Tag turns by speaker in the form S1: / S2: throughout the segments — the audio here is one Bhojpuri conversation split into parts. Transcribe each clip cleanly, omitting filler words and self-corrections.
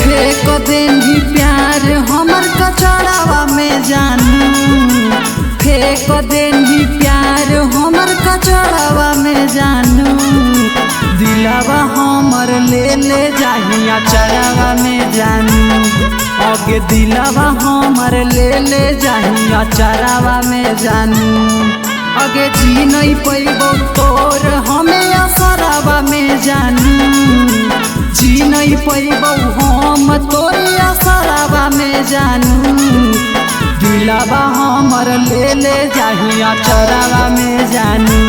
S1: फेंक देनी प्यार हमर कचड़ावा में जानू, फेंक देनी प्यार हमर कचड़ावा में जानू। दिलावा हमर ले ले जाहिया चरावा में जानू, आगे दिलावा हमर ले ले जाहिया चरावा में जानू। आगे जी नहीं पैबो तोर हमें असरावा में जानू, जी नहीं पैबो हम तोर असरावा में जानू। दिलावा हमर ले ले जाहिया चरावा में जानू,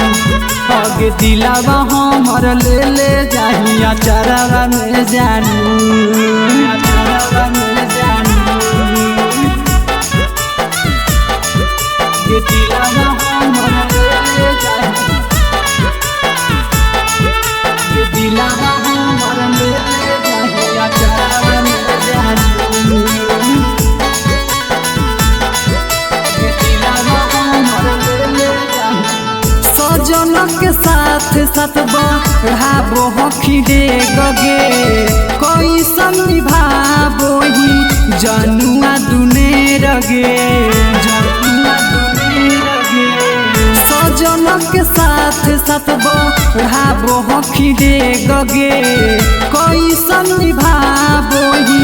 S1: आगे दिलावा हमर ले ले जाहिया चरावा में जानू, चरावा में जानू। ये दिलावा हमर ले ले जाहिया, ये दिलावा हमर ले ले जाहिया चरावा में जानू। सजन के साथ साथ बढ़ाबो हखी दे गगे, कैसन निभाबो ही जनुआ दुने रगे, जनुआ दुने रगे। सजन के साथ साथ बढ़ाबो हखी दे गगे, कैसन निभाबो ही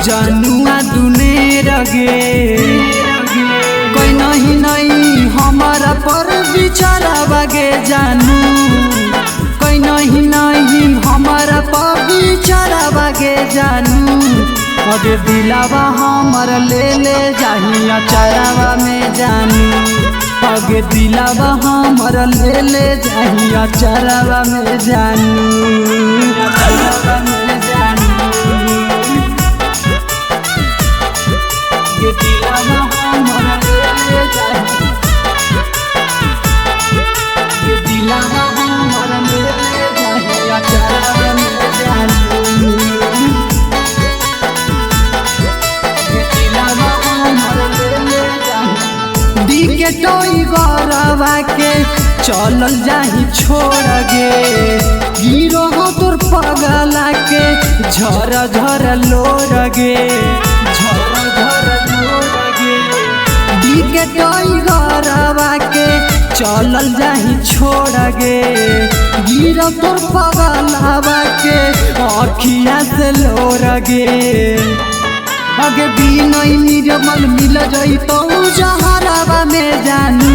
S1: जनुआ दुने रगे। कोई नहीं नहीं हमारा पर बिचारा बागे जानू, कोई नहीं नहीं हमारा पर बिचारा बागे जानू। अगे दिलावा हमर ले ले जाहिया चरावा में जानू, अगे दिलावा हमर ले ले जाहिया चरावा में जानू, चरावा में जानू। ये दिलावा हमर ले ले जाहिया, ये दिलावा हमर ले ले जाहिया चरावा में जानू, ये दिलावा हमर ले ले जाहिया। दी के टोई गौरवा के चलल जाही छोड़ गे, गिरो हो तोर पगला के झर झर लोर गे, झर झर लोर गे। दी के टोई गौरवा के चलल जाही छोड़ गे, गिरो तोर पगलावा के अखिया से लोर गे। आगे भी नहीं निर्मल मिल जाई तो जहरावा में जानू,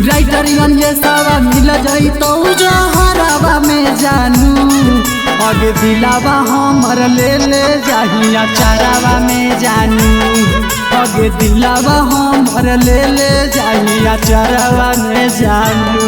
S1: राइटर ये सावा मिल जाई तो जहरावा में जानू। आगे दिलावा हमर ले ले जाहिया चरावा में जानू, आगे दिलावा हमर ले ले जाहिया चरावा में जानू।